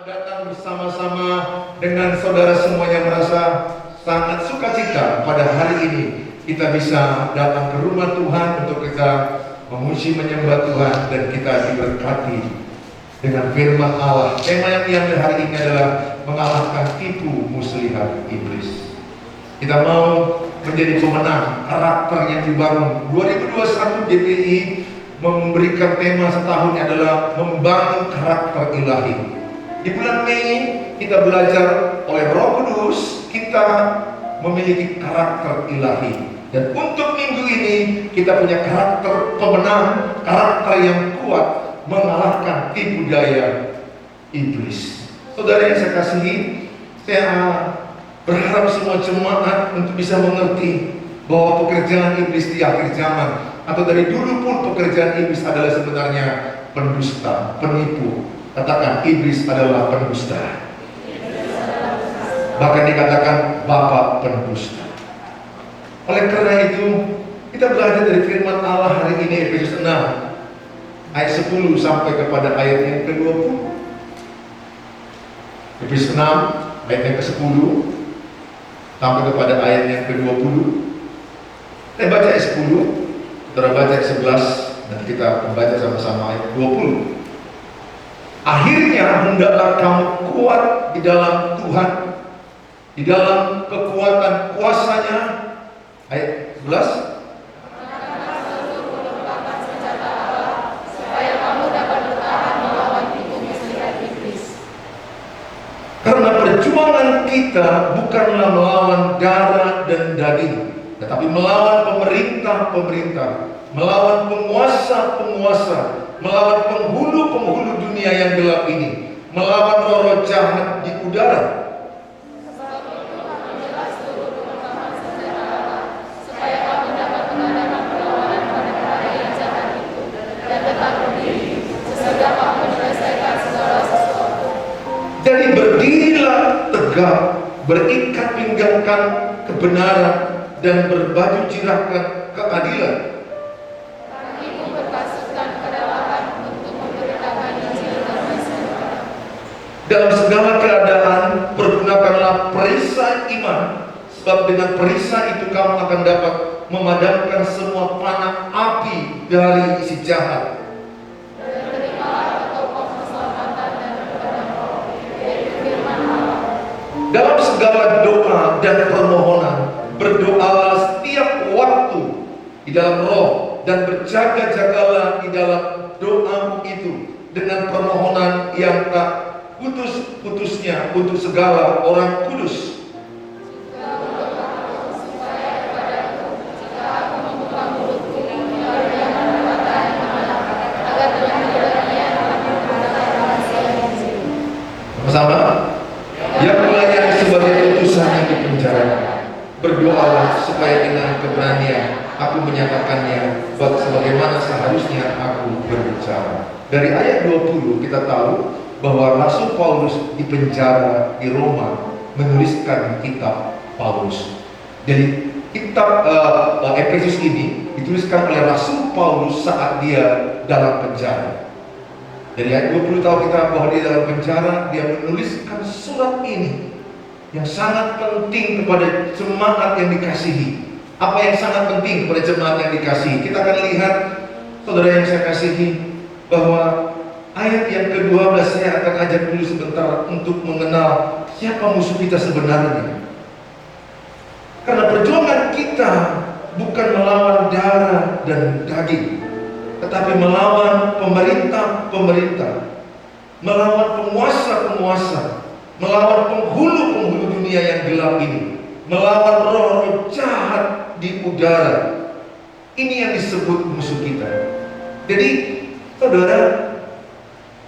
datang bersama-sama dengan saudara semuanya merasa sangat sukacita pada hari ini kita bisa datang ke rumah Tuhan untuk kita memuji menyembah Tuhan dan kita diberkati dengan firman Allah. Tema yang diambil hari ini adalah mengalahkan tipu muslihat iblis. Kita mau menjadi pemenang karakter yang dibangun. 2021 GPI memberikan tema setahun adalah membangun karakter ilahi. Di bulan Mei kita belajar oleh Roh Kudus kita memiliki karakter ilahi. Dan untuk minggu ini kita punya karakter pemenang, karakter yang kuat mengalahkan tipu daya iblis. Saudara yang saya kasihi, saya berharap semua jemaat untuk bisa mengerti bahwa pekerjaan iblis di akhir zaman atau dari dulu pun pekerjaan iblis adalah sebenarnya pendusta, penipu. Katakan, iblis adalah pendusta. Bahkan dikatakan bapak pendusta. Oleh karena itu, kita belajar dari firman Allah hari ini Efesus 6 ayat 10 sampai kepada ayat yang ke-20. Efesus 6 ayat yang ke-10 sampai kepada ayat yang ke-20. Saya baca ayat 10, saudara baca ayat 11, dan kita membaca sama-sama ayat 20. Akhirnya hendaklah kamu kuat di dalam Tuhan, di dalam kekuatan kuasanya. Ayat 11. Karena perjuangan kita bukanlah melawan darah dan daging, tetapi melawan pemerintah-pemerintah, melawan penguasa-penguasa, melawan penghulu-penghulu dunia yang gelap ini, melawan roh-roh jahat di udara. Jadi berdirilah tegak, berikat pinggangkan kebenaran dan berbaju jirahkan keadilan. Dalam segala keadaan pergunakanlah perisai iman, sebab dengan perisai itu kamu akan dapat memadamkan semua panah api dari si jahat. Dalam segala doa dan permohonan berdoalah setiap waktu di dalam roh, dan berjaga-jagalah di dalam doamu itu dengan permohonan yang tak putus-putusnya untuk segala orang kudus. Sama-sama. Yang melayani sebagai utusan yang dipenjarakan, berdoalah supaya dengan keberanian aku menyatakannya sebagaimana seharusnya aku berbicara. Dari ayat 20 kita tahu bahwa Rasul Paulus di penjara di Roma menuliskan kitab Paulus. Jadi kitab Efesus ini dituliskan oleh Rasul Paulus saat dia dalam penjara. Dari ayat 20 tahu kita bahwa dia dalam penjara, dia menuliskan surat ini yang sangat penting kepada jemaat yang dikasihi. Apa yang sangat penting kepada jemaat yang dikasihi? Kita akan lihat, saudara yang saya kasihi, bahwa ayat yang ke-12 saya akan ajak dulu sebentar untuk mengenal siapa musuh kita sebenarnya. Karena perjuangan kita bukan melawan darah dan daging, tetapi melawan pemerintah-pemerintah, melawan penguasa-penguasa, melawan penghulu-penghulu dunia yang gelap ini, melawan roh-roh jahat di udara. Ini yang disebut musuh kita. Jadi, saudara,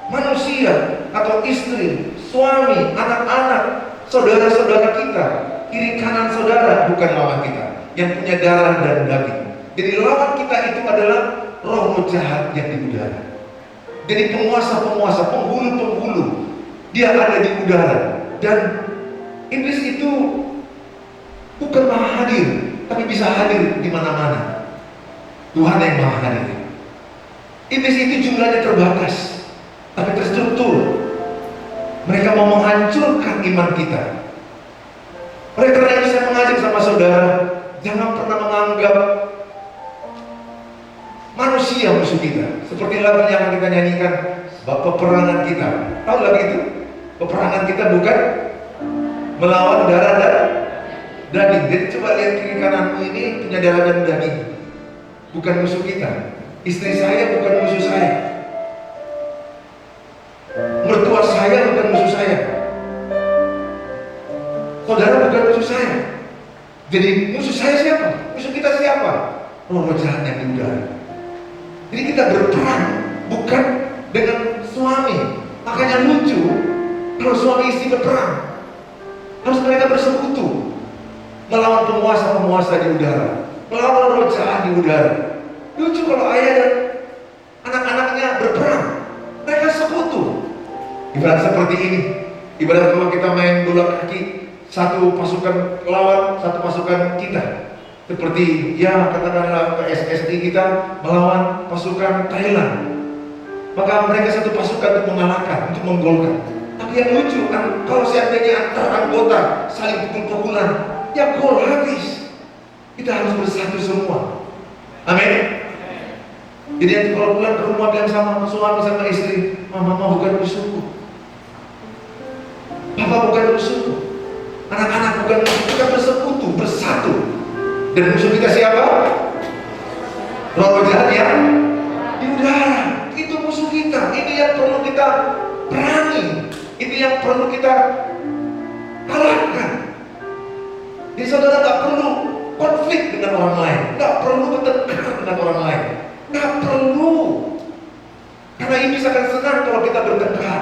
manusia atau istri, suami, anak-anak, saudara-saudara kita, kiri kanan saudara bukan lawan kita, yang punya darah dan daging. Jadi lawan kita itu adalah roh jahat yang di udara. Jadi penguasa-penguasa, penghulu-penghulu, dia ada di udara. Dan iblis itu bukan maha hadir, tapi bisa hadir di mana-mana. Tuhan yang maha hadir. Iblis itu jumlahnya terbatas, tapi terstruktur. Mereka mau menghancurkan iman kita. Oleh karena itu saya mengajak sama saudara, jangan pernah menganggap manusia musuh kita. Seperti lagu yang kita nyanyikan, sebab peperangan kita. Tahu lagu itu? Peperangan kita bukan melawan darah dan daging. Jadi coba lihat kiri kananmu ini punya darah dan daging. Bukan musuh kita. Istri saya bukan musuh saya. Mertua saya bukan musuh saya. Saudara bukan musuh saya. Jadi musuh saya siapa? Musuh kita siapa? Roh jahat yang di udara. Jadi kita berperang bukan dengan suami. Makanya lucu kalau suami istri berperang, harus mereka bersekutu melawan penguasa-penguasa di udara, melawan roh jahat di udara. Lucu kalau ayah dan anak-anaknya berperang, mereka sekutu. Ibarat seperti ini, ibarat kalau kita main bola kaki, satu pasukan lawan, satu pasukan kita. Seperti ya katakanlah PSSI kita melawan pasukan Thailand, maka mereka satu pasukan untuk mengalahkan, untuk menggolkan. Tapi yang lucu kan, kalau seandainya antar anggota saling pukul-pukulan, ya gol habis. Kita harus bersatu semua. Amin. Jadi nanti kalau pulang ke rumah bilang sama suami sama istri, mama bukan musuhku, papa bukan musuhku, anak-anak bukan musuh. Kita bersekutu, bersatu. Dan musuh kita siapa? Roh jahat yang di udara. Itu musuh kita. Ini yang perlu kita perangi. Ini yang perlu kita kalahkan. Jadi saudara nggak perlu konflik dengan orang lain, nggak perlu bertengkar dengan orang lain, nggak perlu. Karena iblis akan senang kalau kita bertengkar.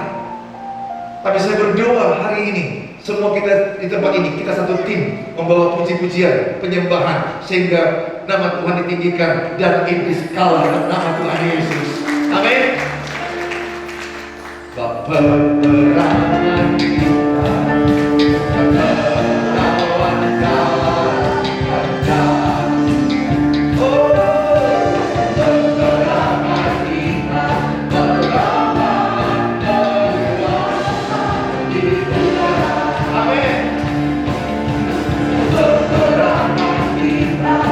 Tapi saya berdoa hari ini, semua kita di tempat ini, kita satu tim membawa puji-pujian, penyembahan, sehingga nama Tuhan ditinggikan dan iblis kalah dalam nama Tuhan Yesus. Amin. Peperangan kita melawan kawan kita. Oh, peperangan kita melawan di udara. Amin. Peperangan kita melawan kawan kita.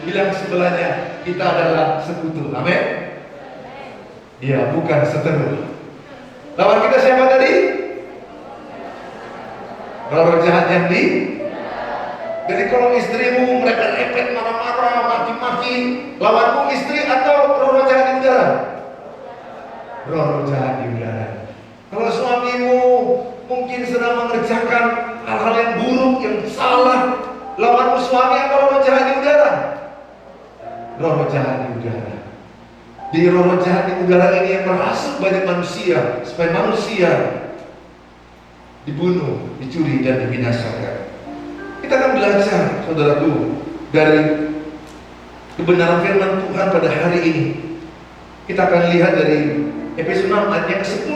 Bilang sebelahnya, kita adalah sekutu. Amin. Iya, bukan seteru. Lawan kita siapa tadi? Roh jahat yang di. Jadi kalau istrimu merepet-repet, marah-marah, maki-maki, lawanmu istri atau roh jahat di udara? Roh jahat di udara. Kalau suamimu mungkin sedang mengerjakan hal-hal yang buruk, yang salah, lawanmu suami atau roh jahat di udara? Roh jahat di udara. Di roh jahat di udara ini yang merasuk banyak manusia, supaya manusia dibunuh, dicuri dan dibinasakan. Kita akan belajar, saudaraku, dari kebenaran firman Tuhan pada hari ini. Kita akan lihat dari Efesus 6 ayat yang ke-10.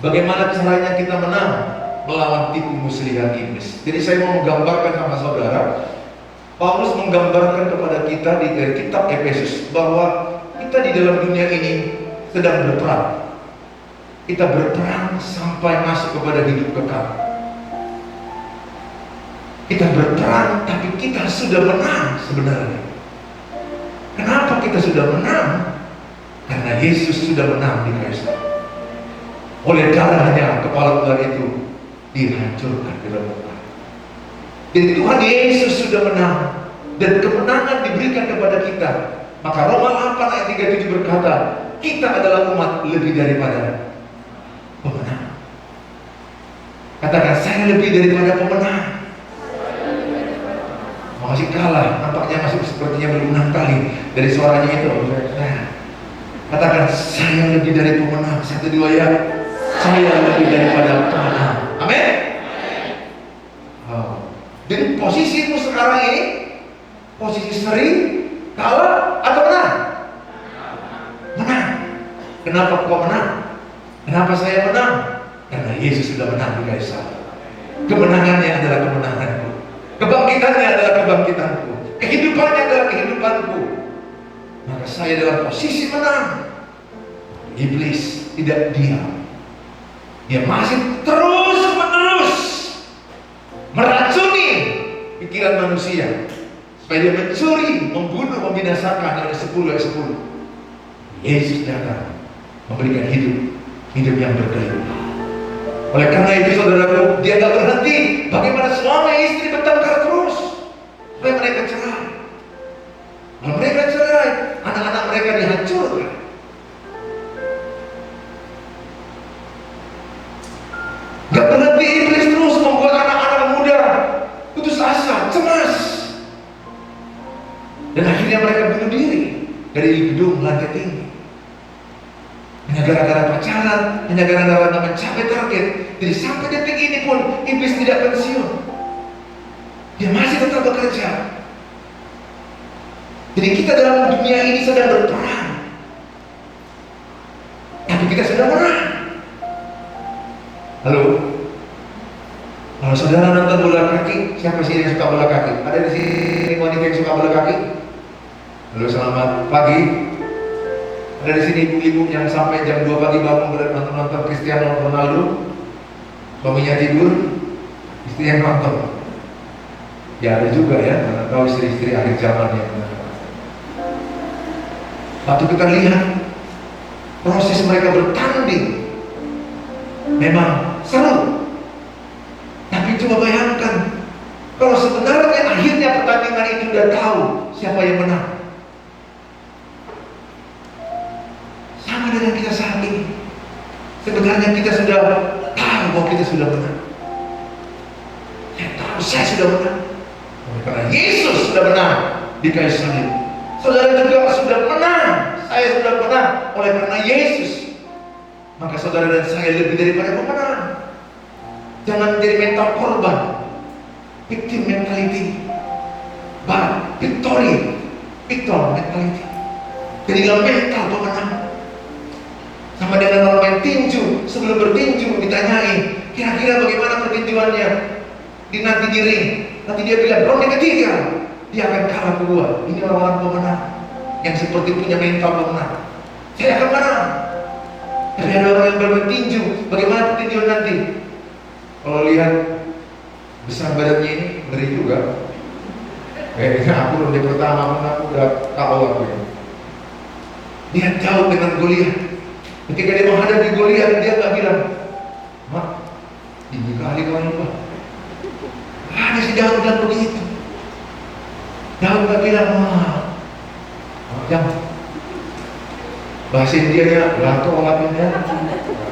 Bagaimana caranya kita menang melawan tipu muslihat iblis? Jadi saya mau menggambarkan sama saudara, Paulus menggambarkan kepada kita di kitab Efesus bahwa kita di dalam dunia ini sedang berperang. Kita berperang sampai masuk kepada hidup kekal. Kita berperang, tapi kita sudah menang sebenarnya. Kenapa kita sudah menang? Karena Yesus sudah menang di kayu salib. Oleh darahnya kepala ular itu dihancurkan di remukan. Jadi Tuhan Yesus sudah menang, dan kemenangan diberikan kepada kita. Maka Roma 8 ayat 37 berkata, kita adalah umat lebih daripada pemenang. Katakan, saya lebih daripada pemenang. Masih kalah, nampaknya masih sepertinya belum 6 kali dari suaranya itu. Nah, katakan, saya lebih dari pemenang. 1, 2 ya. Saya lebih daripada pemenang. Amin. Jadi posisimu sekarang ini, posisi seri, kalah atau menang? Menang. Kenapa kau menang? Kenapa saya menang? Karena Yesus sudah menang di kayu salib. Kemenangannya adalah kemenanganku. Kebangkitannya adalah kebangkitanku. Kehidupannya adalah kehidupanku. Maka saya dalam posisi menang. Iblis tidak diam. Dia masih terus-menerus meracuni pikiran manusia supaya dia mencuri, membunuh, membinasakan. Dari 10 ayat 10. Yesus datang memberikan hidup yang berkehidupan. Oleh karena itu saudaraku, dia tak berhenti. Bagaimana suami istri bertengkar terus supaya mereka cerai. Kalau mereka cerai, anak-anak mereka dihancurkan. Gak berhenti iblis terus membuat anak-anak muda putus asa, cemas, dan akhirnya mereka bunuh diri dari gedung lantai tinggi. Hanya gara-gara pacaran, hanya gara-gara mencapai target. Jadi sampai detik ini pun iblis tidak pensiun. Dia masih tetap bekerja. Jadi kita dalam dunia ini sedang berperang, tapi kita sudah menang. Halo? Kalau saudara nonton bola kaki, siapa sih yang suka bola kaki? Ada di sini wanita yang suka bola kaki? Halo, selamat pagi. Ada di sini ibu-ibu yang sampai jam 2 pagi bangun nonton Cristiano Ronaldo, suaminya tidur, istri yang nonton. Ya ada juga ya, karena tahu istri-istri akhir zaman yang waktu kita lihat proses mereka bertanding, memang seru. Tapi coba bayangkan, kalau sebenarnya akhirnya pertandingan itu udah tahu siapa yang menang. Sama dengan kita saat ini. Sebenarnya kita sudah tahu bahwa kita sudah menang. Saya tahu saya sudah menang. Karena Yesus sudah menang di kayu salib. Saudara juga sudah menang. Saya sudah menang oleh karena Yesus. Maka saudara dan saya lebih daripada pemenang. Jangan menjadi mental korban, victim mentality, but victor mentality. Jadilah mental pemenang. Sama dengan orang main tinju, sebelum bertinju ditanyai, kira-kira bagaimana pertinjuannya? Nanti di ring, nanti dia bilang ronde ketiga dia akan kalah kedua. Ini orang-orang pemenang yang seperti punya mental pemenang. Saya akan menang. Tapi ada orang yang bertinju, bagaimana pertinjuan nanti? Kalau lihat besar badannya ini, ngeri juga. Aku ronde pertama pun aku udah KO aku ya. Dia jauh dengan Goliat. Ketika dia menghadapi Goliat, dia nggak bilang, "Mak, tinggi kali kau ini, Pak." Ada si Daud bilang begitu. Daud nggak bilang, "Wah, jangan." Bahasa Indianya, "Lato olahnya,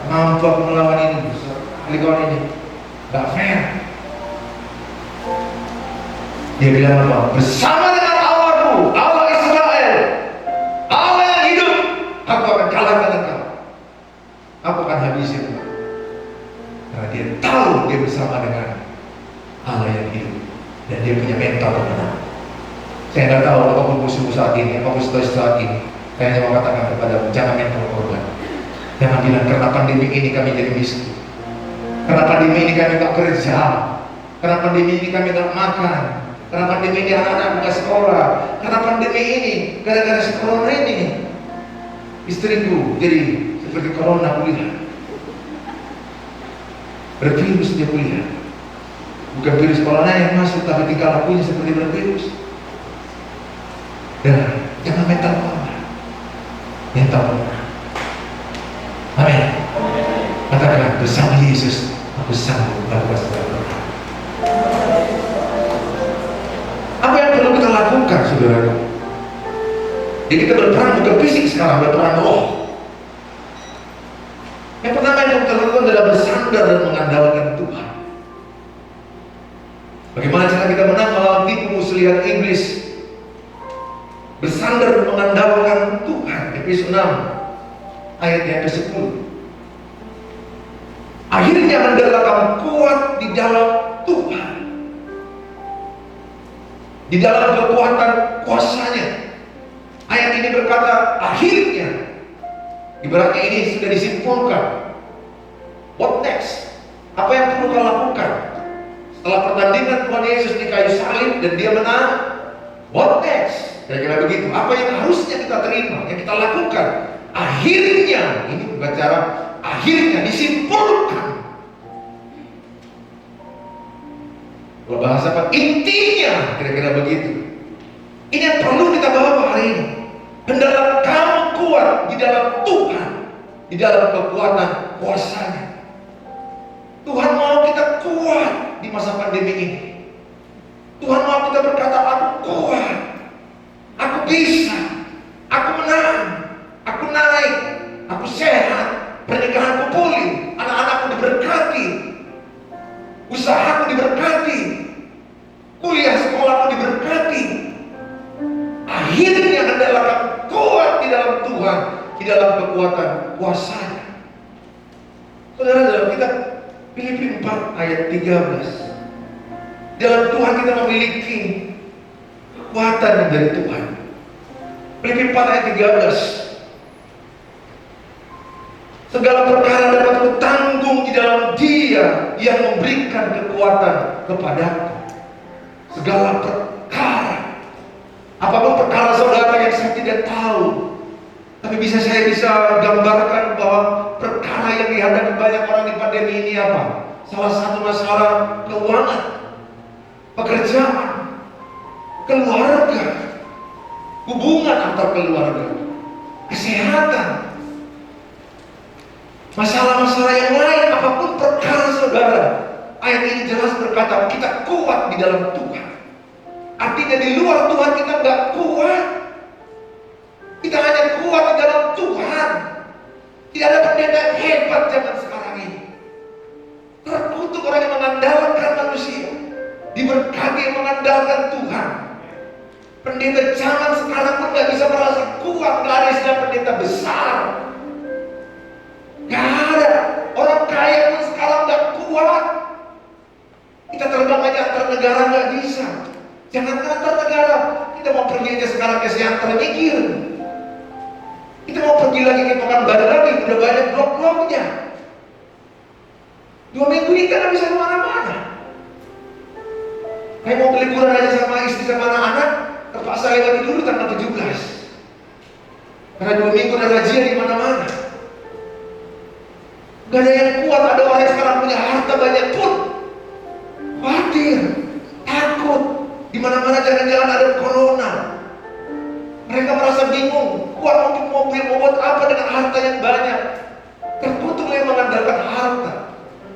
nampak melawan ini, besar kali kawan ini, nggak fair." Dia bilang apa? "Bersama dengan Allahku, Allah Israel, Allah yang hidup, aku akan kalahkan engkau. Aku akan habisin engkau." Karena dia tahu dia bersama dengan Allah yang hidup dan dia punya mental pemenang. Saya nggak tahu apapun musuh saat ini, apapun situasi saat ini. Saya hanya mau katakan kepada jangan mental korban. Jangan bilang karena pandemi ini kami jadi miskin, karena pandemi ini kami gak kerja, karena pandemi ini kami gak makan, karena pandemi ini anak-anak gak sekolah, karena pandemi ini, gara-gara si corona ini istriku jadi seperti corona kuliah, bervirus dia kuliah. Bukan virus corona yang masuk, tapi tingkah lakunya seperti bervirus. Dan jangan mental korban, mental korban. Amin. Katakan bersama Yesus, aku sanggup melakukan segala. Apa yang perlu kita lakukan, saudara? Jadi kita berperang bukan fisik sekarang, berperang roh. Yang pertama yang kita lakukan adalah bersandar dan mengandalkan Tuhan. Bagaimana cara kita menang melawan tipu muslihat iblis? Bersandar dan mengandalkan Tuhan. Efesus 6 ayat yang ke-10. Akhirnya hendaklah kamu kuat di dalam Tuhan, di dalam kekuatan kuasanya. Ayat ini berkata akhirnya, ibaratnya ini sudah disimpulkan. What next? Apa yang perlu kau lakukan? Setelah pertandingan Tuhan Yesus di kayu salib dan dia menang, what next? Kira-kira begitu. Apa yang harusnya kita terima, yang kita lakukan? Akhirnya, ini berbicara akhirnya disimpulkan. Kalau bahasa apa? Intinya, kira-kira begitu. Ini yang perlu kita bawa hari ini. Hendaklah kamu kuat di dalam Tuhan, di dalam kekuatan kuasanya. Tuhan mau kita kuat di masa pandemi ini. Tuhan mau kita berkata, aku kuat, aku bisa, aku menang, aku naik, aku sehat, pernikahanku pulih, anak-anakku diberkati, usahaku diberkati, kuliah sekolahku diberkati. Akhirnya adalah kamu kuat di dalam Tuhan, di dalam kekuatan kuasanya. Saudara-saudara, kita Filipi 4 ayat 13. Dalam Tuhan kita memiliki kekuatan dari Tuhan. Filipi 4 ayat 13. Segala perkara dapat kutanggung di dalam Dia yang memberikan kekuatan kepadaku. Segala perkara. Apapun perkara saudara yang saya tidak tahu, tapi saya bisa gambarkan bahwa perkara yang dihadapi banyak orang di pandemi ini apa? Salah satu masalah keuangan, pekerjaan, keluarga, hubungan antar keluarga, kesehatan, masalah-masalah yang lain, apapun perkara saudara. Ayat ini jelas berkata kita kuat di dalam Tuhan. Artinya di luar Tuhan kita nggak kuat. Kita hanya kuat di dalam Tuhan. Tidak ada pendeta yang hebat zaman sekarang ini. Terkutuk orang yang mengandalkan manusia, diberkati yang mengandalkan Tuhan. Pendeta zaman sekarang pun nggak bisa merasa kuat. Nggak ada istilah pendeta besar. Nggak ada. Orang kaya pun sekarang nggak kuat. Kita terbang aja antar negara nggak bisa. Jangan antar negara. Kita mau pergi aja sekarang ke Siantar mikir. Kita mau pergi lagi ke Pekanbaru lagi, udah banyak blok-bloknya. 2 minggu ini kan bisa kemana-mana. Kayak mau liburan aja sama istri sama anak-anak, terpaksa lewati dulu tanggal 17. Karena 2 minggu ada razia di mana-mana. Gak ada yang kuat, ada orang yang sekarang punya harta banyak pun khawatir, takut. Di mana-mana jangan-jangan ada corona. Mereka merasa bingung, kuat mungkin mobil mau buat apa dengan harta yang banyak. Terkutuk yang mengandalkan harta,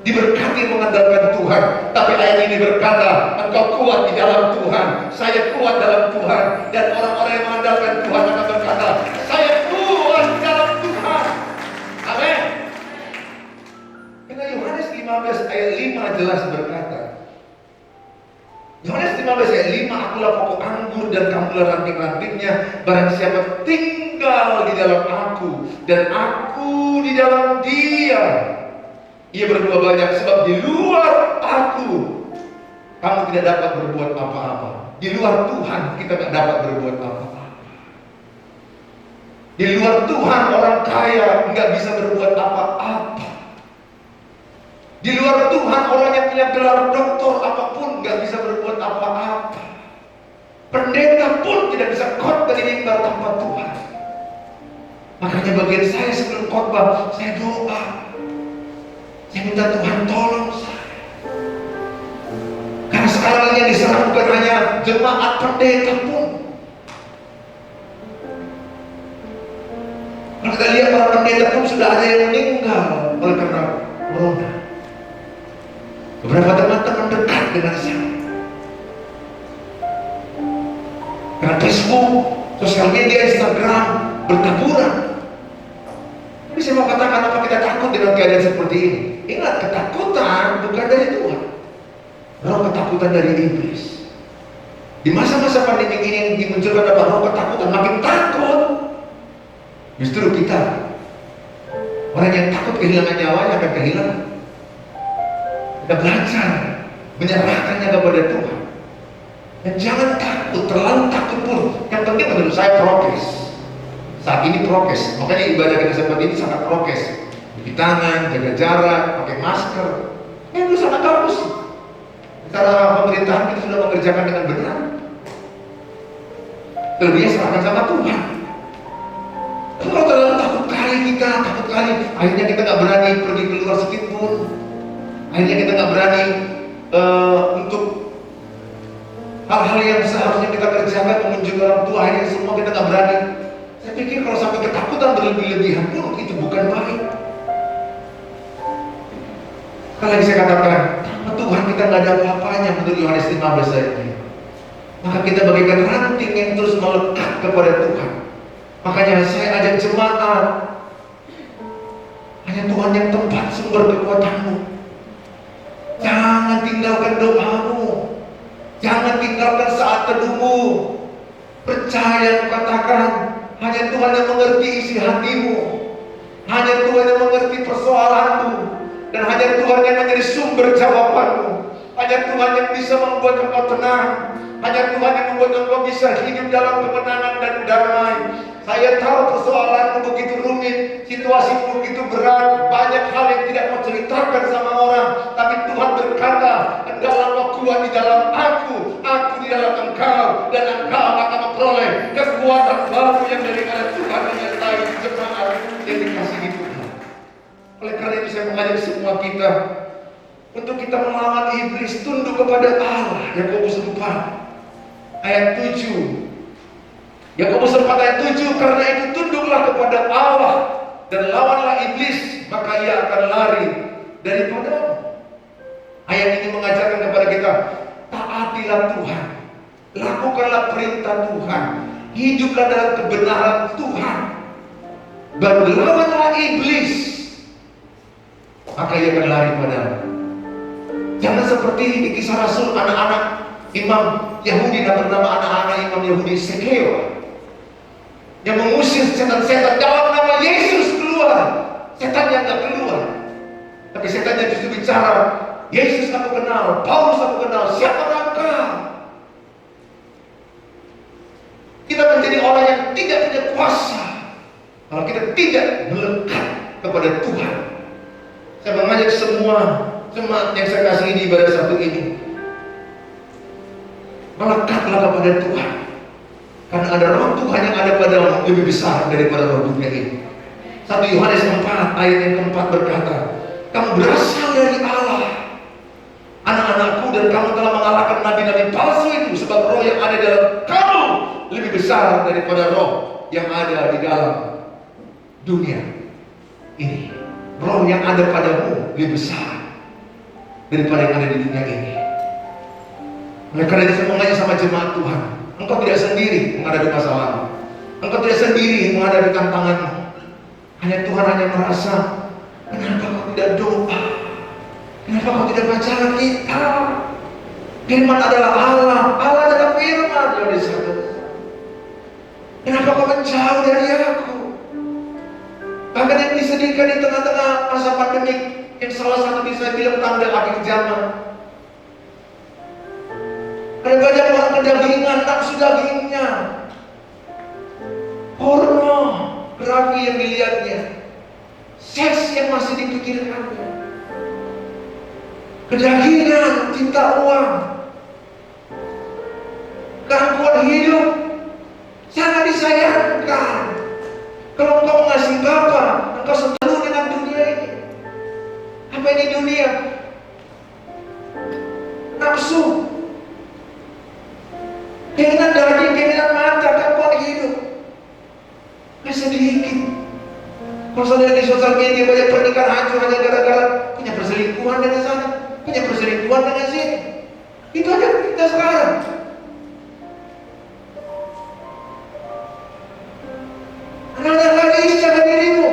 diberkati mengandalkan Tuhan. Tapi ayat ini berkata, engkau kuat di dalam Tuhan, saya kuat dalam Tuhan. Dan orang-orang yang mengandalkan Tuhan akan berkata, saya kuat di dalam Tuhan. Amin. Karena Yohanes 15 ayat 5 jelas berkata, Yohanes 15 ayat 5, akulah pokok anggur dan kamulah ranting-rantingnya. Barang siapa tinggal di dalam aku dan aku di dalam dia, ia berbuah banyak. Sebab di luar aku kamu tidak dapat berbuat apa-apa. Di luar Tuhan kita tidak dapat berbuat apa-apa. Di luar Tuhan, orang kaya nggak bisa berbuat apa-apa. Di luar Tuhan, orang yang punya gelar doktor apapun nggak bisa berbuat apa-apa. Pendeta pun tidak bisa khotbah di mimbar tanpa Tuhan. Makanya bagian saya sebelum khotbah, saya doa. Saya minta Tuhan tolong saya. Karena sekarang yang diserang bukan hanya jemaat, pendeta pun. Kalau kita lihat para pendeta pun sudah ada yang meninggal oleh karena corona. Beberapa teman-teman dekat dengan saya. Karena Facebook, sosial media, Instagram bertaburan. Tapi saya mau katakan, apa kita takut dengan keadaan seperti ini? Ingat, ketakutan bukan dari Tuhan. Roh ketakutan dari iblis. Di masa-masa pandemi ini dimunculkan apa? Roh ketakutan, makin takut. Justru kita, orang yang takut kehilangan nyawanya akan kehilangan. Kita belajar menyerahkannya kepada Tuhan. Dan jangan takut, terlalu takut pun. Yang penting menurut saya prokes. Saat ini prokes, makanya ibadah kita seperti ini sangat prokes. Cuci tangan, jaga jarak, pakai masker. Itu sangat bagus. Secara pemerintahan kita sudah mengerjakan dengan benar. Lebihnya serahkan sama Tuhan. Kalau terlalu takut kali, akhirnya kita nggak berani pergi keluar sedikit pun. Akhirnya kita nggak berani untuk hal-hal yang seharusnya kita kerjakan, mengunjungi orang tua. Akhirnya semua kita nggak berani. Saya pikir kalau sampai ketakutan berlebih-lebihan pun itu bukan baik. Sekali lagi saya katakan, tanpa Tuhan kita nggak ada apa-apanya menurut Yohanes 15 ayat ini. Maka kita bagaikan ranting yang terus melekat kepada Tuhan. Makanya saya ajak jemaat, hanya Tuhan yang tempat sumber kekuatanmu. Jangan tinggalkan doamu, jangan tinggalkan saat teduhmu. Percaya, katakan, hanya Tuhan yang mengerti isi hatimu, hanya Tuhan yang mengerti persoalanmu, dan hanya Tuhan yang menjadi sumber jawabanmu. Hanya Tuhan yang bisa membuat engkau tenang, hanya Tuhan yang membuat engkau bisa hidup dalam kemenangan dan damai. Saya tahu persoalanmu begitu rumit, situasimu begitu berat, banyak hal yang tidak mau ceritakan sama orang. Tapi Tuhan berkata, hendaklah kau kuat di dalam aku di dalam engkau, dan engkau akan memperoleh kekuatan baru yang daripada Tuhan menyertai jemaat yang dikasihi Tuhan. Oleh karena itu saya mengajak semua kita untuk kita melawan iblis, tunduk kepada Allah. Yakobus 4 ayat 7. Yakobus 4 ayat 7, karena itu tunduklah kepada Allah dan lawanlah iblis, maka ia akan lari daripadamu. Ayat ini mengajarkan kepada kita, taatilah Tuhan, lakukanlah perintah Tuhan, hiduplah dalam kebenaran Tuhan, baru lawanlah iblis, maka ia akan lari padamu. Jangan seperti di Kisah Rasul, anak-anak imam Yahudi yang bernama anak-anak imam Yahudi Sekeo yang mengusir setan-setan dalam nama Yesus keluar. Setannya nggak keluar, tapi setannya justru bicara, Yesus aku kenal, Paulus aku kenal, siapa engkau? Kita menjadi orang yang tidak punya kuasa kalau kita tidak melekat kepada Tuhan. Saya mengajak semua jemaat yang saya kasih di ibadah satu ini, melekatlah kepada Tuhan. Karena ada roh Tuhan yang ada padamu lebih besar daripada roh dunia ini. 1 Yohanes 4 ayat yang keempat berkata, kamu berasal dari Allah, anak-anakku, dan kamu telah mengalahkan nabi-nabi palsu itu, sebab roh yang ada dalam kamu lebih besar daripada roh yang ada di dalam dunia ini. Roh yang ada padamu lebih besar daripada yang ada di dunia ini. Oleh karena itu saya mengajak sama jemaat Tuhan, engkau tidak sendiri menghadapi masalahmu, engkau tidak sendiri menghadapi tantanganmu. Hanya Tuhan hanya merasa, kenapa kau tidak doa, kenapa kau tidak baca Alkitab? Firman adalah Allah, Allah adalah firman yang disatu. Kenapa kau menjauh dari aku? Bahkan yang disedihkan di tengah-tengah masa pandemi, yang salah satu bisa bilang tanda akhir zaman. Ada banyak orang kedagingan, nafsu dagingnya, porno, pornografi yang dilihatnya, seks yang masih dipikirkannya, kedagingan, cinta uang, gangguan hidup sangat disayangkan. Kalau engkau mengasihi Bapa, engkau seteru dengan dunia ini. Apa ini dunia? Nafsu, keinginan daging, keinginan mata, gangguan hidup. Nggak sedikit. Kalau saudara di sosial media banyak pernikahan hancur hanya gara-gara punya perselingkuhan dengan sana, punya perselingkuhan dengan sini. Itu aja kita sekarang. Anak-anak lagi jaga dirimu.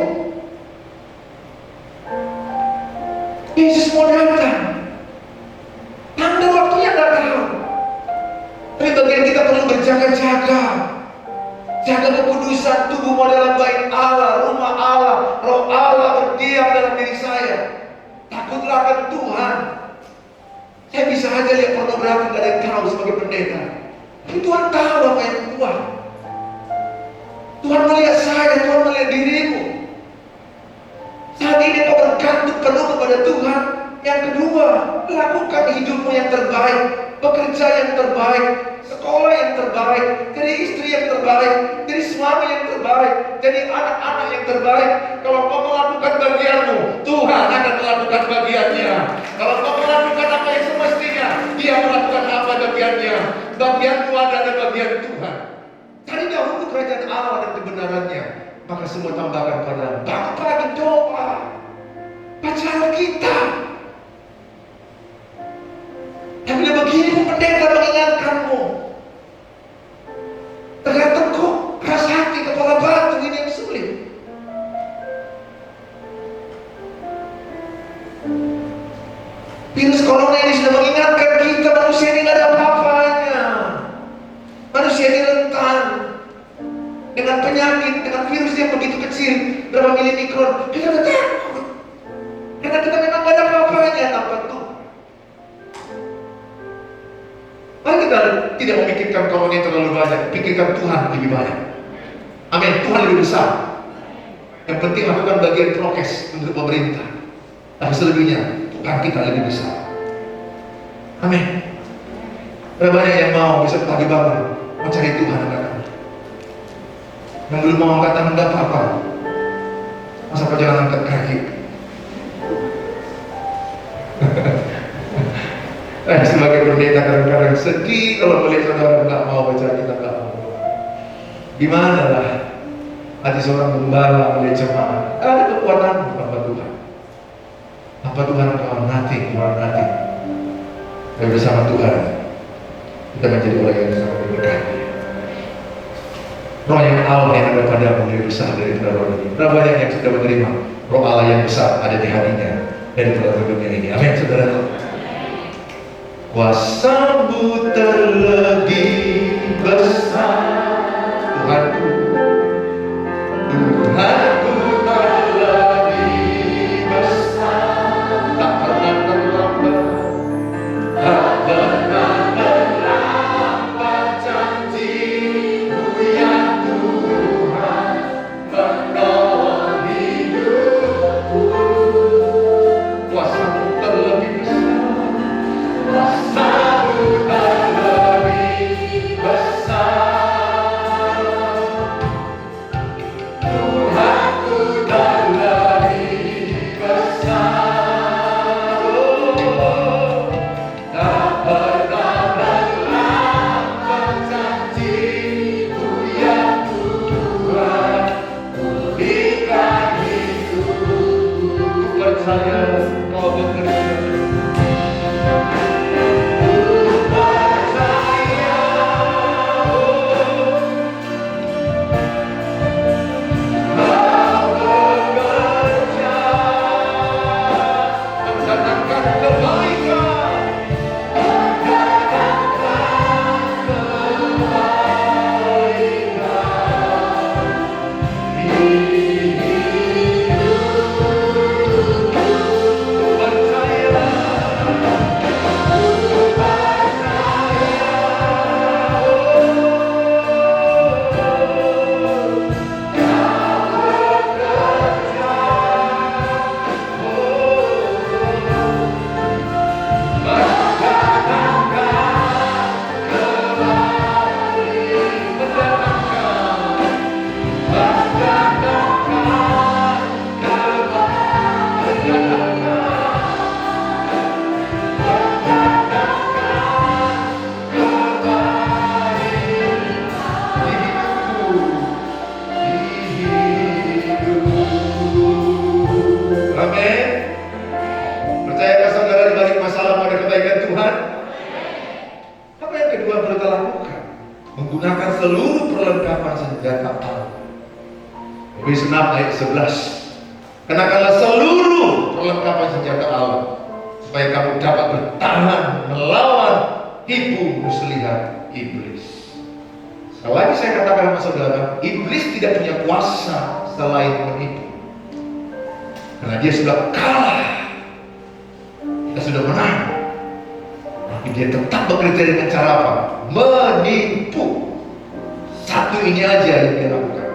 Yesus mau datang. Tanda waktunya nggak tahu. Tapi bagian kita perlu berjaga-jaga. Jaga kekudusan tubuhmu dalam bait Allah, rumah Allah, roh Allah berdiam dalam diri saya. Takutlah akan Tuhan. Saya bisa aja lihat pornografi gak ada yang tahu sebagai pendeta. Tapi Tuhan tahu apa yang Tuhan. Tuhan melihat saya, Tuhan melihat dirimu. Saat ini kau bergantung penuh kepada Tuhan. Yang kedua, lakukan hidupmu yang terbaik, bekerja yang terbaik, sekolah yang terbaik, jadi istri yang terbaik, jadi suami yang terbaik, jadi anak-anak yang terbaik. Kalau kau melakukan bagianmu, Tuhan akan melakukan bagiannya. Kalau kau melakukan apa yang semestinya, Dia melakukan apa bagiannya. Bagianmu adalah bagian Tuhan. Cari dahulu kerajaan Allah dan kebenarannya, maka semua tambahkan padamu. Bangun pagi doa, baca Alkitab. Tapi bila begini pendeta mengingatkanmu, tegak tengkuk, keras hati, kepala batu, ini yang sulit. Virus corona ini sudah mengingatkan kita, manusia ini tidak ada apa-apanya. Manusia ini rentan dengan penyakit, dengan virus yang begitu kecil, berapa milimikron. Kita sudah takut karena kita memang tidak ada apa-apanya tanpa Tuhan. Mari kita tidak memikirkan corona yang terlalu banyak, pikirkan Tuhan lebih banyak. Amin. Tuhan lebih besar. Yang penting lakukan bagian prokes untuk pemerintah. Tapi selebihnya Tuhan kita lebih besar. Amin. Berapa banyak yang mau besok pagi bangun mencari Tuhan anak-anak. Yang belum mau angkat tangan tidak apa-apa. Masa kau jangan angkat kaki. Sebagai pendeta kadang-kadang sedih kalau melihat saudara nggak mau baca kitab, nggak mau. Gimana lah hati seorang gembala melihat jemaat? Ada kekuatan tanpa Tuhan. Apa Tuhan kau nothing, you are nothing. Dan bersama Tuhan kita menjadi orang yang sangat diberkati. Roh yang Allah yang ada padamu lebih besar daripada roh ini. Berapa banyak yang sudah menerima roh Allah yang besar ada di hatinya daripada dunia ini. Amin, saudara. Kuasa-Mu terlebih besar, Tuhanku, Tuhanku terlebih besar, tak pernah terlambat, tak pernah terlambat janji-Mu ya Tuhan, menolong hidupku. Kuasa-Mu terlebih besar, kuasa-Mu terlebih besar. Efesus 6 ayat 11. Kenakanlah seluruh perlengkapan senjata Allah, supaya kamu dapat bertahan melawan tipu muslihat iblis. Sekali lagi saya katakan sama saudara, iblis tidak punya kuasa selain menipu. Karena dia sudah kalah, kita sudah menang, tapi dia tetap bekerja dengan cara apa? Menipu. Satu ini aja yang dia lakukan,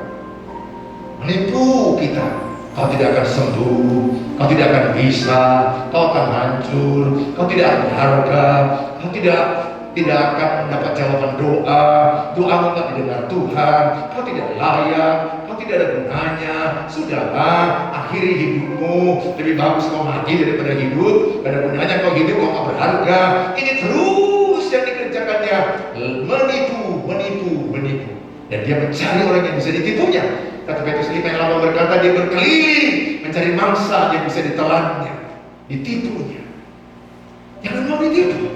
menipu kita. Kau tidak akan sembuh, kau tidak akan bisa, kau akan hancur, kau tidak akan berharga, kau tidak akan mendapat jawaban doa, doamu tak didengar Tuhan, kau tidak layak, kau tidak ada gunanya. Sudahlah, akhiri hidupmu, lebih bagus kau mati daripada hidup. Gak ada gunanya kau hidup, kau gak berharga. Ini terus yang dikerjakannya, menipu. Dan dia mencari orang yang bisa ditipunya. Kata Petrus 5 yang lama berkata, dia berkeliling mencari mangsa yang bisa ditelannya, ditipunya. Jangan mau ditipu.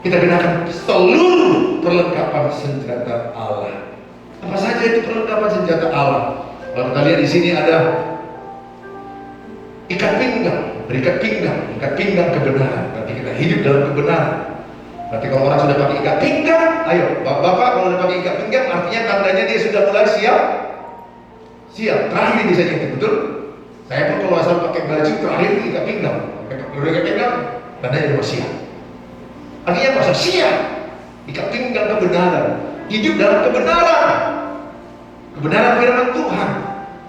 Kita gunakan seluruh perlengkapan senjata Allah. Apa saja itu perlengkapan senjata Allah? Kalau kita lihat di sini ada ikat pinggang kebenaran. Berarti kita hidup dalam kebenaran. Berarti kalau orang sudah pakai ikat pinggang, ayo bapak kalau sudah pakai ikat pinggang, artinya tandanya dia sudah mulai siap. Terakhir di sana itu betul. Saya pun kalau asal pakai baju terakhir ikat pinggang, kalau ikat pinggang, tandanya sudah siap. Artinya apa? Siap. Ikat pinggang kebenaran, hidup dalam kebenaran firman Tuhan.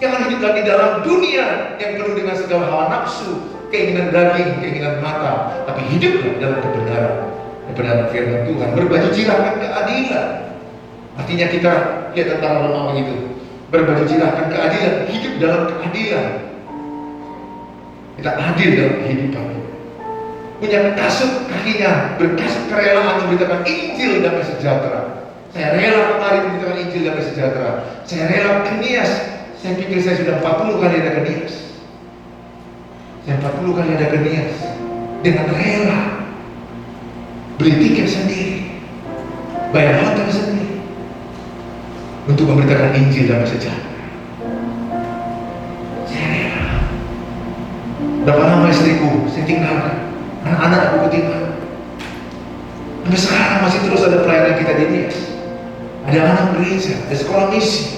Jangan hidup lagi dalam dunia yang penuh dengan segala hawa nafsu, keinginan daging, keinginan mata, tapi hiduplah dalam kebenaran firman Tuhan. Berbaju jirahkan keadilan. Artinya kita lihat tentara Romawi itu, berbaju jirahkan keadilan, hidup dalam keadilan. Kita adil dalam kehidupan. Punya kasut kakinya, berkasut kerelaan memberitakan Injil damai sejahtera. Saya rela kemari memberitakan Injil damai sejahtera. Saya rela ke Nias. Saya pikir saya sudah 40 kali ada ke Nias. Saya 40 kali ada ke Nias dengan rela. Beli tiket sendiri, bayar hotel sendiri untuk memberitakan Injil damai sejahtera. Saya rela. Berapa lama istriku saya tinggalkan, anak-anak aku tinggal. Sampai sekarang masih terus ada pelayanan kita di Nias. Ada anak gereja, ada sekolah misi.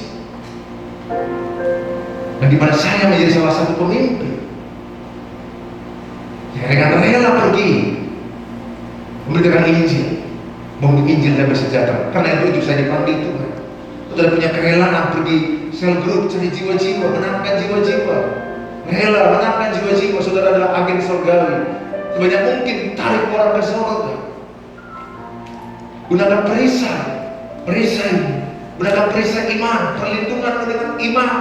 Dan di mana saya menjadi salah satu pemimpin. Saya dengan rela pergi memberitakan Injil, membawa Injil damai sejahtera. Karena itu saya dipanggil Tuhan. Saudara punya kerelaan pergi sel grup, cari jiwa-jiwa, menangkan jiwa-jiwa. Rela menangkan jiwa-jiwa. Saudara adalah agen surgawi. Sebanyak mungkin tarik orang ke surga. Gunakan perisai, gunakan perisai iman, perlindungan dengan iman.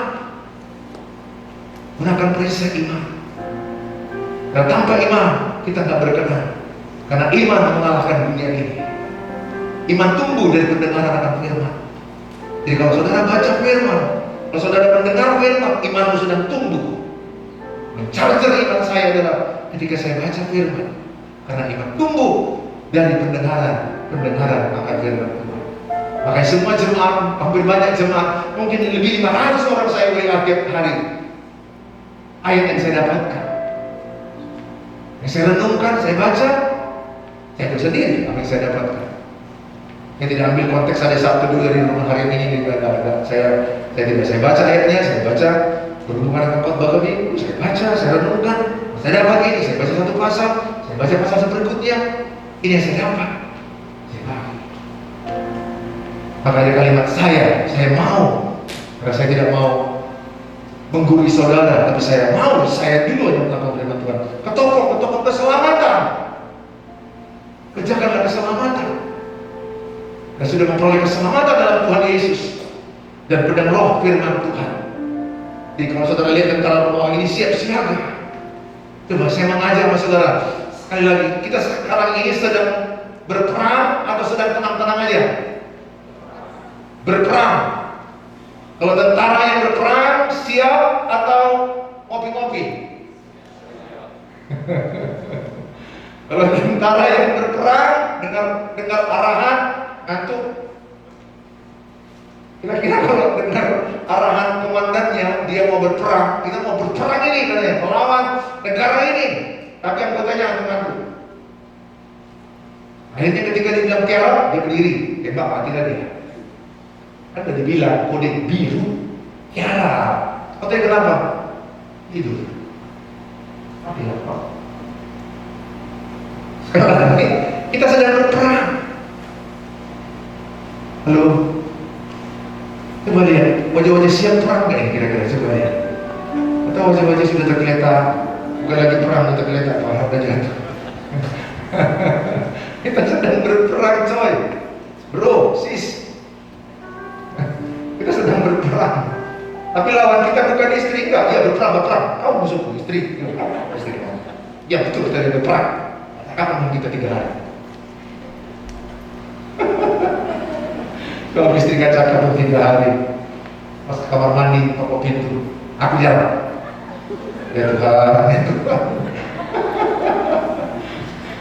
Gunakan perisai iman. Dan tanpa iman kita nggak berkenan. Karena iman mengalahkan dunia ini. Iman tumbuh dari pendengaran akan firman. Jadi kalau saudara baca firman, kalau saudara mendengar firman, imanmu sedang tumbuh. Mencarger iman saya adalah ketika saya baca firman. Karena iman tumbuh dari pendengaran akan firman Tuhan. Makanya semua jemaat, hampir banyak jemaat, mungkin lebih 500 orang saya WA tiap hari. Ayat yang saya dapatkan, yang saya renungkan, saya baca, saya tahu sendiri apa yang saya dapatkan. Yang tidak ambil konteks ada satu dulu dari rumah hari ini tidak. Saya baca ayatnya, saya baca berhubungan dengan khotbah kami, saya baca, saya renungkan, saya dapat ini, saya baca satu pasal, saya baca pasal berikutnya, ini yang saya dapat. Saya baca. Maka ada kalimat saya mau, karena saya tidak mau menggurui saudara, tapi saya mau, saya dulu yang melakukan firman Tuhan. Ketopok keselamatan. Kerjakanlah keselamatan. Dan sudah memperoleh keselamatan dalam Tuhan Yesus dan pedang roh firman Tuhan. Jadi kalau saudara lihat tentara Romawi ini siap siaga. Coba saya mengajak sama saudara, sekali lagi, kita sekarang ini sedang berperang atau sedang tenang-tenang aja? Berperang. Kalau tentara yang berperang siap atau ngopi-ngopi? Kalau tentara yang berperang dengar arahan ngantuk. Kira-kira kalau dengar arahan komandannya, dia mau berperang, kita mau berperang ini katanya, melawan negara ini. Tapi anggotanya mengaku. Akhirnya ketika dia bilang tiara, dia berdiri, tembak matilah dia. Kan udah dibilang kode biru, tiara. Katanya kenapa? Tidur. Mati apa? Sekarang ini kita sedang berperang. Halo? Coba lihat, wajah-wajah siap perang gak ya kira-kira? Coba lihat. Atau wajah-wajah sudah tergeletak, bukan lagi perang, sudah tergeletak, paham udah jatuh. Kita sedang berperang coy. Bro, sis. Kita sedang berperang. Tapi lawan kita bukan istri, enggak. Ya berperang. Kau musuhku, istri. Istri. Ya betul, kita berperang. Kapan kita 3 hari? Kalau istri nggak cakap 3 hari, pas ke kamar mandi, toko pintu, aku jalan. Ya Tuhan, ya Tuhan.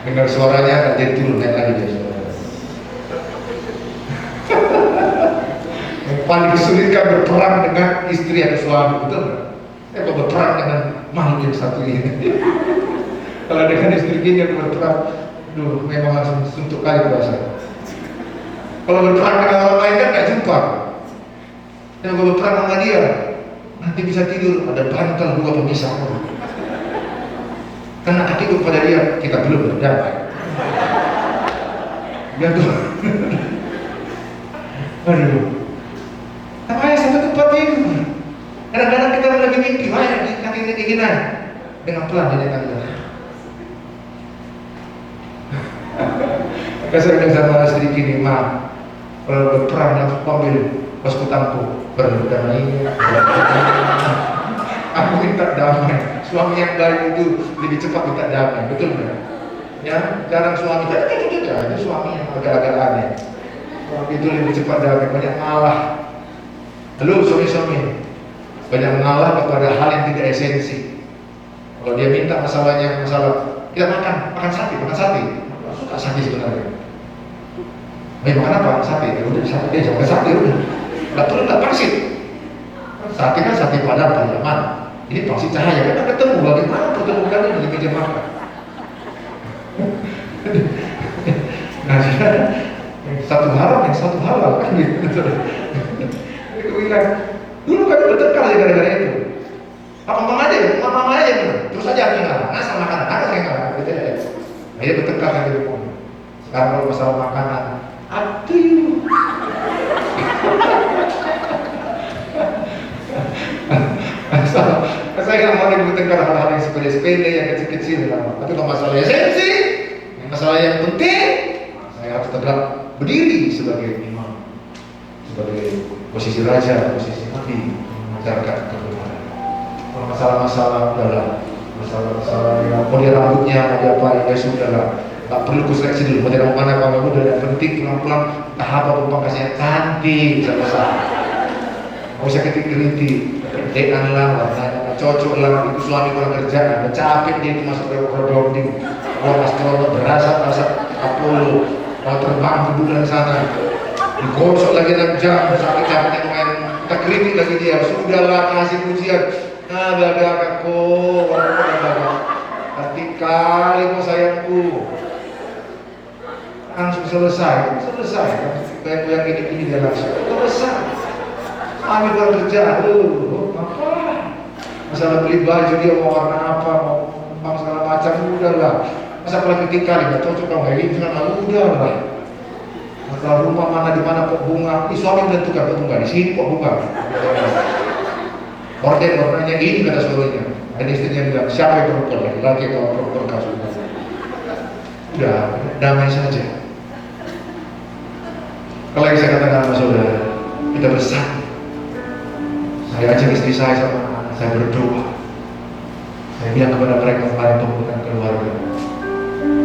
Dengar suaranya, nggak jadi turun, naik lagi dia suara. Yang paling kesulitan berperang dengan istri atau suami, betul nggak? Kalau berperang dengan makhluk yang satu ini. Kalau dengan istri gini aku berperang, memang langsung suntuk kali puasa. Kalau berperang dengan orang lain kan gak jumpa. Dan kalau berperang sama dia, nanti bisa tidur ada bantal 2 pemisah. Karena hatiku kepada dia, kita belum berdamai. Ya Tuhan. Aduh. Namanya satu tempat tidur. Kadang-kadang kita lagi mimpi, wah di kaki keinginan dengan pelan dia kata. Saya sama istri gini, Ma. Kalau berperang aku ambil pas kutangku berdamai. Aku minta damai. Suami yang baik itu lebih cepat minta damai, betul nggak? Ya, jarang suami itu suami yang agak-agak aneh. Suami itu lebih cepat damai, banyak ngalah. Halo suami-suami, banyak mengalah kepada hal yang tidak esensi. Kalau dia minta masalah kita makan sate, suka sate sebenarnya. Makan apa? Sate. Ya udah sate aja, makan sate udah. Enggak perlu enggak pangsit. Sate kan sate padang Pariaman. Ini pangsit cahaya kan ketemu, bagaimana pertemukan di meja makan. Nah, satu haram yang satu halal kan gitu. Itu bilang, dulu kami bertengkar ya gara-gara itu. Mama aja terus aja aku yang ngalah. Nah sama makanan, aku yang ngalah. Akhirnya bertengkar kan di rumah. Sekarang kalau masalah makanan, aduh. Saya nggak mau bertengkar hal-hal yang sepele-sepele, yang kecil-kecil lah. Tapi kalau masalah esensi, masalah yang penting, saya harus tetap berdiri sebagai imam, sebagai posisi raja, posisi nabi, mengajarkan kebenaran. Kalau masalah-masalah dalam masalah-masalah yang mau dia rambutnya, mau dia apa, ya sudah lah. Tak perlu kuseleksi dulu, mau dia rambut mana, kalau udah yang penting pelan-pelan tahap apa kasihnya cantik sama-sama. Mau usah ketik-ketik, kerjaan lah, warnanya cocok lah, itu suami kurang kerjaan, capek dia itu masuk ke bonding, kalau astronot berasa Apollo, mau terbang ke bulan sana, digosok lagi 6 jam, sakit-sakitnya main, kita kritik lagi dia, sudahlah kasih pujian, nah bagaimana kok, hati kali kok sayangku, langsung selesai, kayak yang ini dia langsung selesai. Ambil buat kerja, apa? Masalah beli baju dia mau warna apa, mau segala macam, udahlah. Masa kalau ketika nggak cocok kamu kayak gini, udahlah. Masalah rumah mana di mana pok bunga, ini suami menentukan pok bunga di sini pok bunga. Orden warnanya ini kata suaminya. Dan istrinya bilang siapa yang perempuan laki atau perempuan kasus. Udah damai saja. Kalau yang saya katakan sama saudara, kita bersatu. Saya ajak istri saya sama anak saya berdoa. Saya bilang kepada mereka kemarin pembukaan keluarga.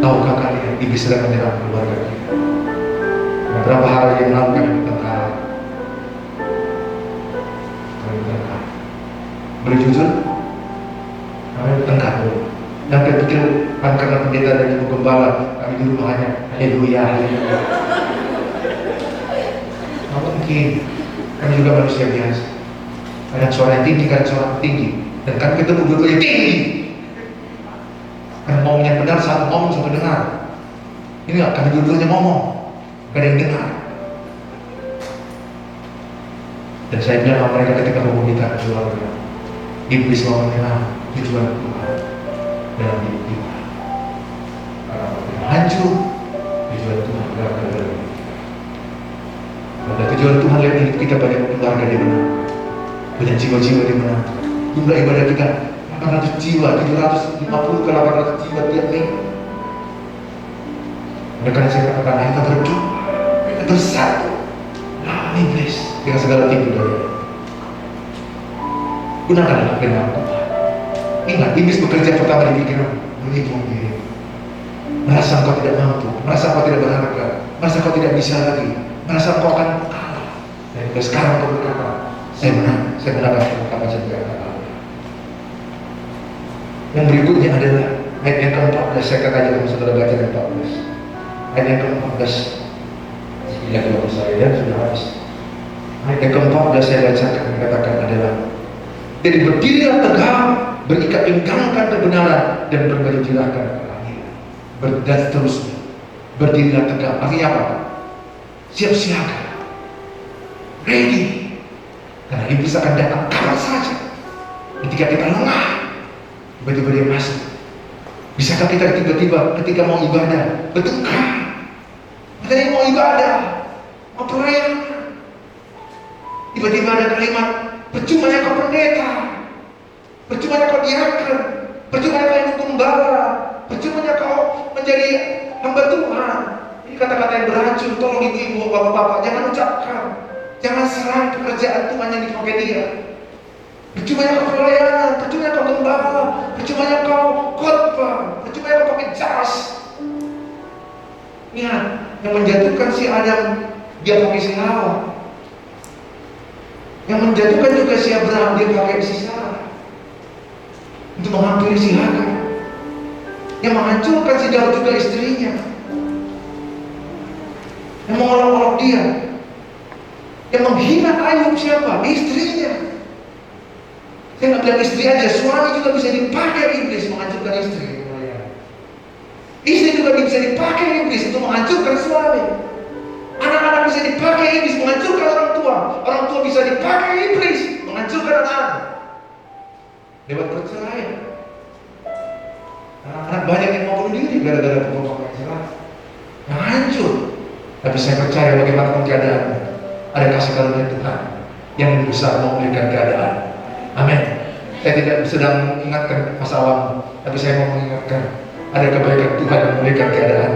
Tahukah kalian iblis sedang menyerang keluarga kita? Beberapa hari yang lalu kami bertengkar. Boleh jujur? Kami bertengkar. Dan saya pikir karena pendeta dan ibu gembala kami di rumah hanya haleluya. Mungkin Kami juga manusia biasa. Kadang suara yang tinggi, kadang suara yang tinggi. Dan kami ketemu dua-duanya tinggi. Karena ngomong yang benar, satu ngomong, satu dengar. Ini nggak, kami dua-duanya ngomong, gak ada yang dengar. Dan saya bilang sama mereka ketika mau kita keluar, iblis mau mengenal tujuan Tuhan dalam hidup kita. Kalau hancur, tujuan Tuhan berada dalam hidup kita. Pada tujuan Tuhan dalam hidup kita, banyak keluarga di mana, banyak jiwa-jiwa di mana. Jumlah ibadah kita 800 jiwa, 750 ke 800 jiwa tiap minggu. Oleh karena saya katakan, kita berdoa, kita bersatu lawan iblis dengan segala tipu daya. Gunakanlah firman Tuhan. Ingat, iblis bekerja pertama di pikiran, menipu diri. Merasa engkau tidak mampu, merasa engkau tidak berharga, merasa engkau tidak bisa lagi, merasa engkau akan kalah. Dan sekarang engkau berkata, saya menang pertama senjata Allah. Yang berikutnya adalah ayat yang ke-14. Saya katakan kalau saudara baca ayat 14. Ayat yang ke-14. Bismillah kalau saya sudah habis. Ayat yang ke-14 saya bacakan, katakan adalah, jadi berdirilah tegak, berikat pinggangkan kebenaran, dan bergejolakkan keadilan. Dan seterusnya, berdirilah tegak. Artinya apa? Siap siaga, ready. Karena iblis akan datang kapan saja. Ketika kita lengah, tiba-tiba dia masuk. Bisakah kita tiba-tiba ketika mau ibadah bertengkar? Kita mau ibadah, mau pelayanan, tiba-tiba ada kalimat, percuma ya kau pendeta, percuma ya kau diaken, percuma ya kau gembala, percuma ya kau menjadi hamba Tuhan. Ini kata-kata yang beracun. Tolong ibu-ibu, bapak-bapak, jangan ucapkan, jangan serang pekerjaan Tuhan yang dipakai dia. Percuma ya kau pelayanan, percuma ya kau gembala, percuma ya kau khotbah, percuma ya kau pakai jas. Ingat, yang menjatuhkan si Adam, dia pakai si Hawa. Yang menjatuhkan juga si Abraham, dia pakai si Sarah untuk menghampiri si Hagar. Yang menghancurkan si Daud juga istrinya, yang mengolok-olok dia. Yang menghina Ayub siapa? Istrinya. Saya nggak bilang istri aja, suami juga bisa dipakai iblis menghancurkan istri. Istri juga bisa dipakai iblis untuk menghancurkan suami. Anak-anak bisa dipakai iblis menghancurkan orang tua. Orang tua bisa dipakai iblis menghancurkan anak-anak lewat perceraian. Anak-anak banyak yang mau bunuh diri gara-gara pokok-pokok cerai. Yang hancur. Tapi saya percaya bagaimanapun keadaan, ada kasih karunia Tuhan yang lebih besar memulihkan keadaan. Amin. Saya tidak sedang mengingatkan masa lalu, tapi saya mau mengingatkan ada kebaikan Tuhan yang memulihkan keadaan.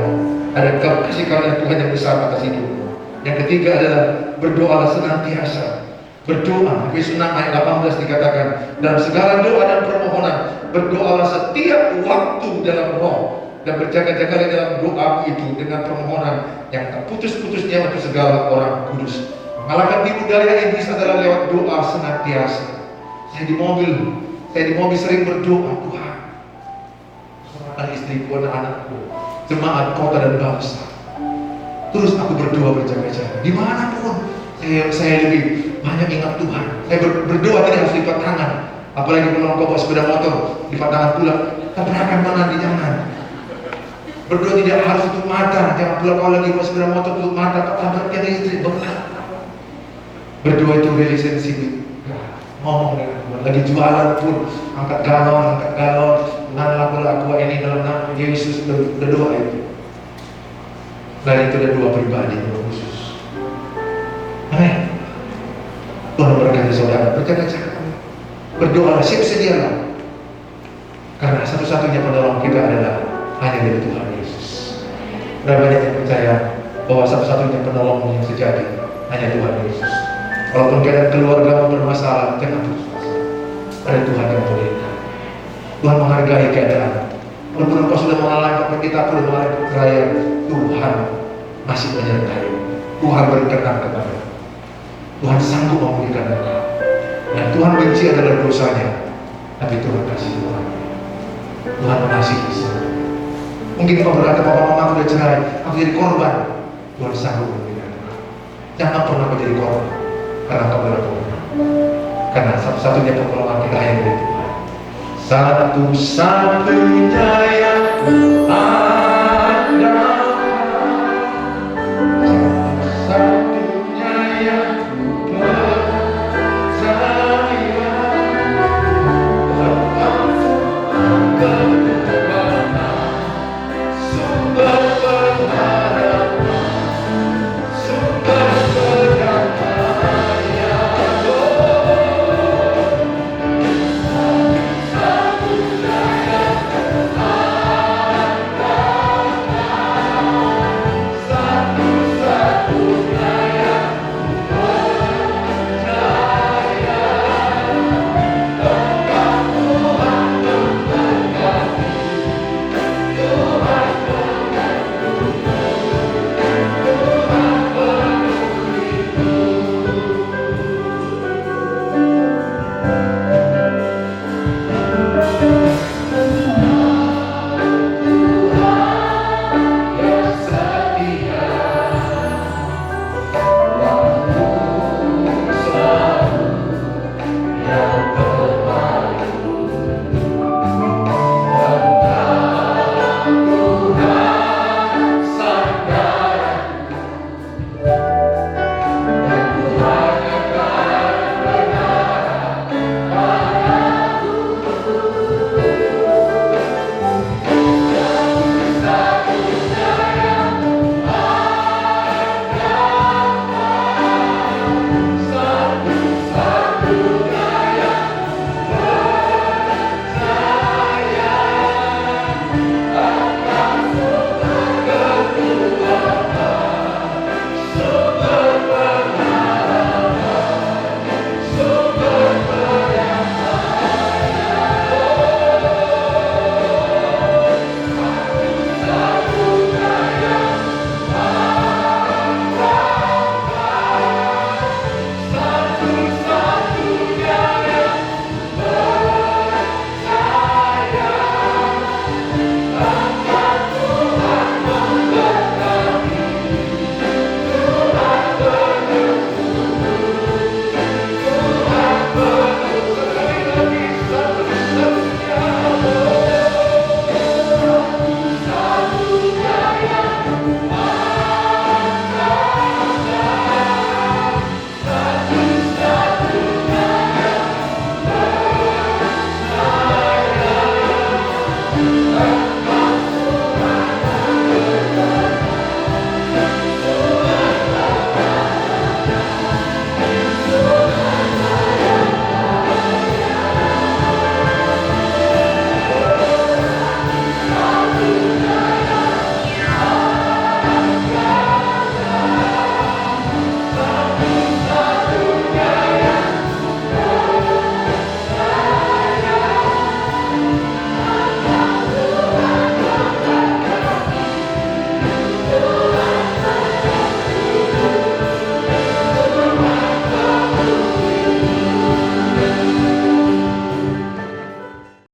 Ada kasih karunia Tuhan yang besar atas hidupmu. Yang ketiga adalah berdoalah senantiasa. Berdoa, Efesus 6 ayat 18 dikatakan, dalam segala doa dan permohonan berdoalah setiap waktu dalam roh, dan berjaga-jagalah dalam doa itu dengan permohonan yang tak putus-putusnya untuk segala orang kudus. Mengalahkan tipu daya iblis adalah lewat doa senantiasa. Saya di mobil sering berdoa, Tuhan, serahkan istriku, anak-anakku, jemaat kota dan bangsa. Terus aku berdoa berjaga-jaga dimanapun. Saya lebih banyak ingat Tuhan. Saya berdoa tidak harus lipat tangan. Apalagi kalau kau bawa sepeda motor, lipat tangan pula. Tabrakan mana di jangan. Berdoa tidak harus tutup mata. Jangan pula kau lagi bawa sepeda motor tutup mata, kau tabrakkan istri. Berdoa itu relationship. Ngomong dengan Tuhan. Lagi jualan pun angkat galon. Laku ini dalam nama Yesus. Berdoa itu. Dan itu ada dua pribadi, dua khusus. Amin. Tuhan berkati saudara, berjaga-jaga, berdoa, siap sedialah. Karena satu-satunya penolong kita adalah hanya dari Tuhan Yesus. Berapa banyak yang percaya bahwa satu-satunya penolong yang sejati hanya Tuhan Yesus. Walaupun keadaan keluarga bermasalah, jangan putus asa. Ada Tuhan yang memulihkan. Tuhan menghargai keadaan. Walaupun engkau sudah mengalami apa kita perlu mengalami perceraian, Tuhan masih menyertai. Tuhan berkenan kepada. Tuhan sanggup memulihkan engkau. Yang Tuhan benci adalah dosanya, tapi Tuhan kasih Tuhan. Tuhan mengasihi semua. Mungkin kau berkata, papa mama aku udah cerai, aku jadi korban. Tuhan sanggup memulihkan engkau. Jangan pernah kau jadi korban. karena Engkau adalah Tuhan. Karena satu-satunya pertolongan kita hanya dari Tuhan. Satu-satunya yang Tuhan